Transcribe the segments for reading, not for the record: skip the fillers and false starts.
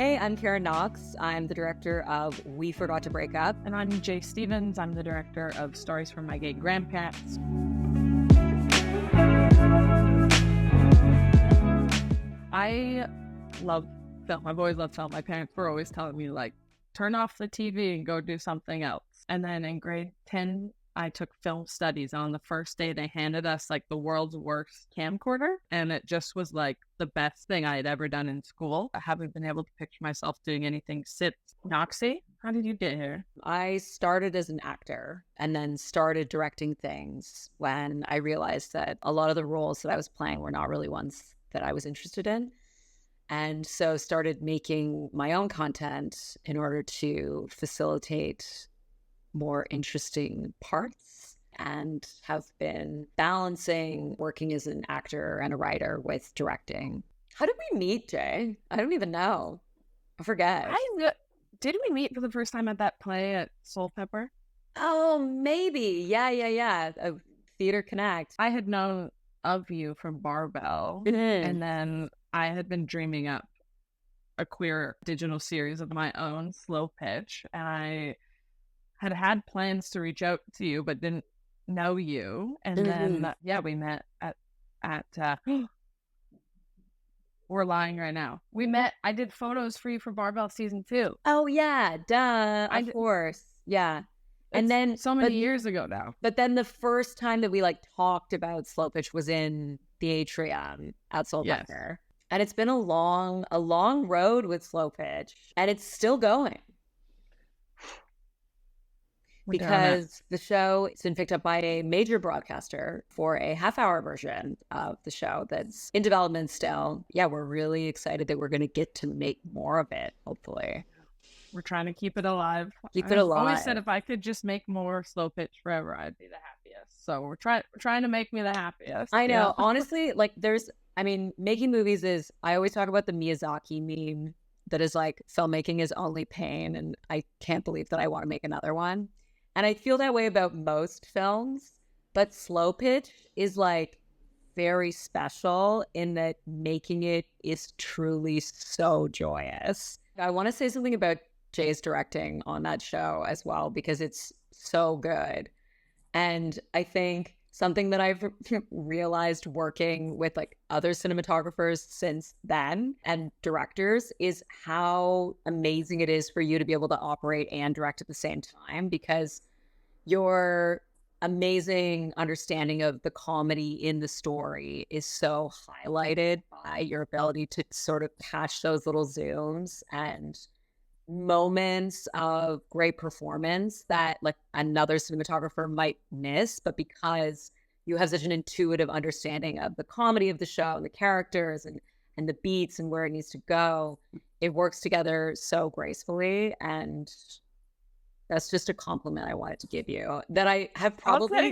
Hey, I'm Karen Knox. I'm the director of We Forgot to Break Up. And I'm Jay Stevens. I'm the director of Stories from My Gay Grandparents. I love film. I've always loved film. My parents were always telling me, like, turn off the TV and go do something else. And then in grade 10, I took film studies. On the first day, they handed us like the world's worst camcorder. And it just was like the best thing I had ever done in school. I haven't been able to picture myself doing anything since. Knoxy, how did you get here? I started as an actor and then started directing things when I realized that a lot of the roles that I was playing were not really ones that I was interested in. And so started making my own content in order to facilitate more interesting parts, and have been balancing working as an actor and a writer with directing. How did we meet, Jay? I don't even know. I forget. Did we meet for the first time at that play at Soul Pepper? Oh, maybe. Yeah. Theater Connect. I had known of you from Barbell, and then I had been dreaming up a queer digital series of my own, Slow Pitch, and I had plans to reach out to you, but didn't know you. And then, we met at we're lying right now. We met, I did photos for you for Barbell season 2. Oh, yeah, duh, of course. Yeah. And then so many years ago now. But then the first time that we talked about Slow Pitch was in the atrium at Soul Pepper. And it's been a long road with Slow Pitch, and it's still going. Because the show has been picked up by a major broadcaster for a half-hour version of the show that's in development still. Yeah, we're really excited that we're going to get to make more of it, hopefully. We're trying to keep it alive. Keep it alive. I always said if I could just make more Slow Pitch forever, I'd be the happiest. So we're trying to make me the happiest. I know. Yeah. Honestly, making movies is, I always talk about the Miyazaki meme that is like, filmmaking is only pain, and I can't believe that I want to make another one. And I feel that way about most films, but Slow Pitch is very special in that making it is truly so joyous. I want to say something about Jay's directing on that show as well, because it's so good. And I think something that I've realized working with other cinematographers since then and directors is how amazing it is for you to be able to operate and direct at the same time, because your amazing understanding of the comedy in the story is so highlighted by your ability to sort of catch those little zooms and moments of great performance that another cinematographer might miss, but because you have such an intuitive understanding of the comedy of the show and the characters and the beats and where it needs to go, it works together so gracefully. And that's just a compliment I wanted to give you that I have probably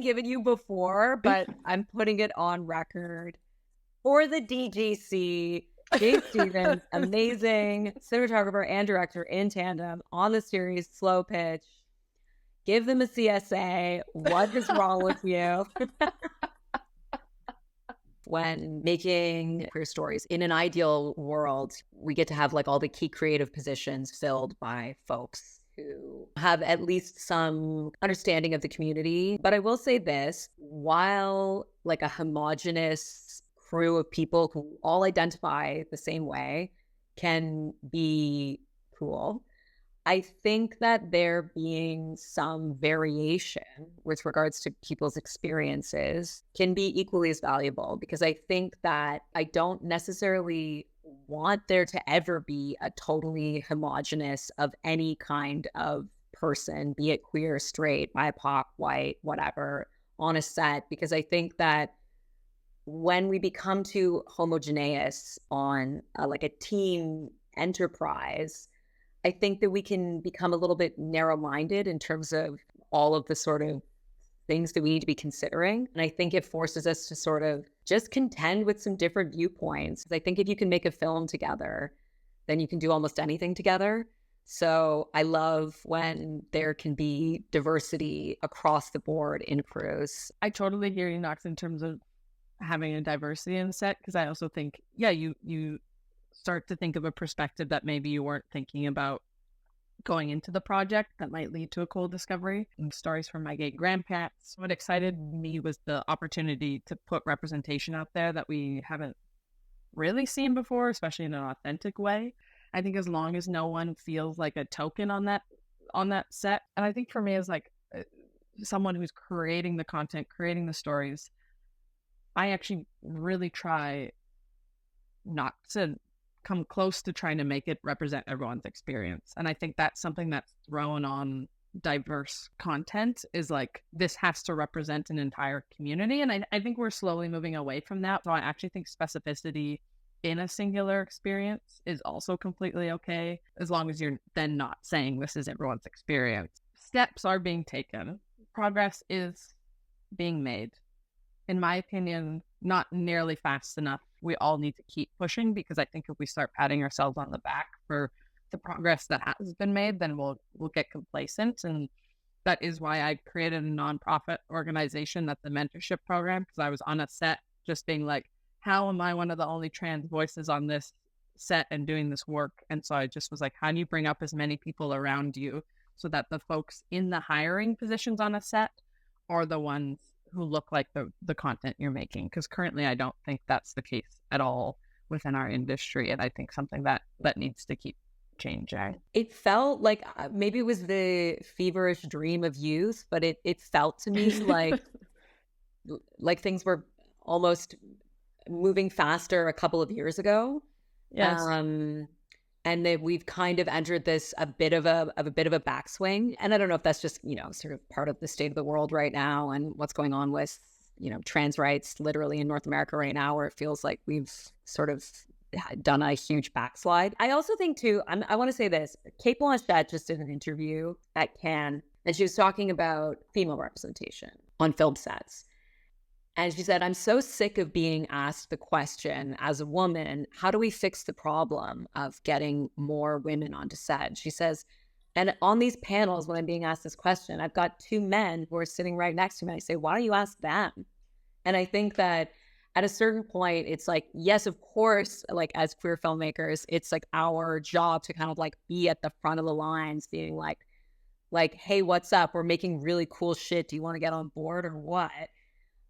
given you before, but I'm putting it on record for the DGC. Jay Stevens, amazing cinematographer and director in tandem on the series Slow Pitch. Give them a CSA. What is wrong with you? When making queer stories, in an ideal world, we get to have all the key creative positions filled by folks who have at least some understanding of the community. But I will say this, while a homogenous crew of people who all identify the same way can be cool, I think that there being some variation with regards to people's experiences can be equally as valuable, because I think that I don't necessarily want there to ever be a totally homogenous of any kind of person, be it queer, straight, BIPOC, white, whatever, on a set, because I think that when we become too homogeneous on a team enterprise, I think that we can become a little bit narrow-minded in terms of all of the sort of things that we need to be considering. And I think it forces us to sort of just contend with some different viewpoints. I think if you can make a film together, then you can do almost anything together. So I love when there can be diversity across the board in crews. I totally hear you, Knox, in terms of having a diversity in the set, because I also think, you start to think of a perspective that maybe you weren't thinking about going into the project that might lead to a cool discovery. And stories from my gay grandparents. What excited me was the opportunity to put representation out there that we haven't really seen before, especially in an authentic way. I think as long as no one feels like a token on that set, and I think for me as like someone who's creating the content, creating the stories, I actually really try not to come close to trying to make it represent everyone's experience. And I think that's something that's thrown on diverse content, is like, this has to represent an entire community. And I think we're slowly moving away from that. So I actually think specificity in a singular experience is also completely okay, as long as you're then not saying this is everyone's experience. Steps are being taken. Progress is being made. In my opinion, not nearly fast enough. We all need to keep pushing, because I think if we start patting ourselves on the back for the progress that has been made, then we'll get complacent. And that is why I created a nonprofit organization that's a mentorship program, because I was on a set just being like, how am I one of the only trans voices on this set and doing this work? And so I just was like, how do you bring up as many people around you so that the folks in the hiring positions on a set are the ones who look like the content you're making? Because currently I don't think that's the case at all within our industry. And I think something that needs to keep changing. It felt like maybe it was the feverish dream of youth, but it felt to me like things were almost moving faster a couple of years ago. Yes. And that we've kind of entered this a bit of a backswing. And I don't know if that's just, sort of part of the state of the world right now and what's going on with, trans rights literally in North America right now, where it feels like we've sort of done a huge backslide. I also think too, I want to say this, Kate Blanchett just did an interview at Cannes, and she was talking about female representation on film sets. And she said, I'm so sick of being asked the question as a woman, how do we fix the problem of getting more women onto set? She says, and on these panels, when I'm being asked this question, I've got two men who are sitting right next to me. I say, why don't you ask them? And I think that at a certain point, it's like, yes, of course, like as queer filmmakers, it's like our job to kind of like be at the front of the lines, being like, hey, what's up? We're making really cool shit. Do you want to get on board or what?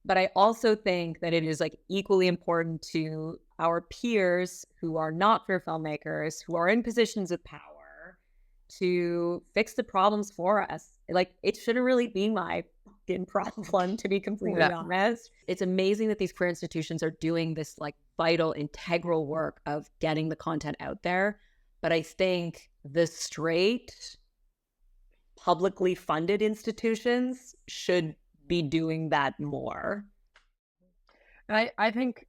But I also think that it is like equally important to our peers who are not queer filmmakers, who are in positions of power, to fix the problems for us. Like, it shouldn't really be my fucking problem, to be completely honest. It's amazing that these queer institutions are doing this like vital, integral work of getting the content out there. But I think the straight, publicly funded institutions should be doing that more. And I think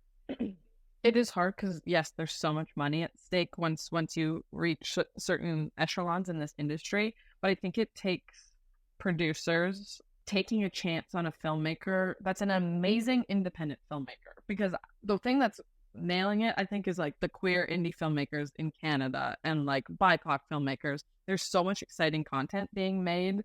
it is hard because, yes, there's so much money at stake once you reach certain echelons in this industry. But I think it takes producers taking a chance on a filmmaker that's an amazing independent filmmaker. Because the thing that's nailing it, I think, is like the queer indie filmmakers in Canada and like BIPOC filmmakers. There's so much exciting content being made.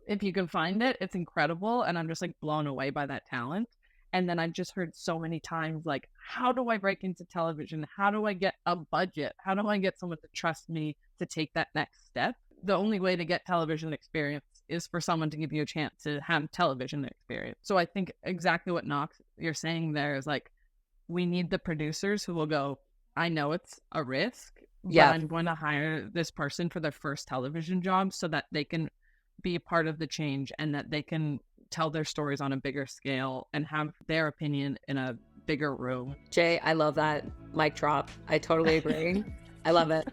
If you can find it, it's incredible. And I'm just like blown away by that talent. And then I've just heard so many times, like, how do I break into television? How do I get a budget? How do I get someone to trust me to take that next step? The only way to get television experience is for someone to give you a chance to have television experience. So I think exactly what Knox, you're saying there is like, we need the producers who will go, I know it's a risk, but I'm going to hire this person for their first television job so that they can be a part of the change and that they can tell their stories on a bigger scale and have their opinion in a bigger room. Jay, I love that mic drop. I totally agree. I love it.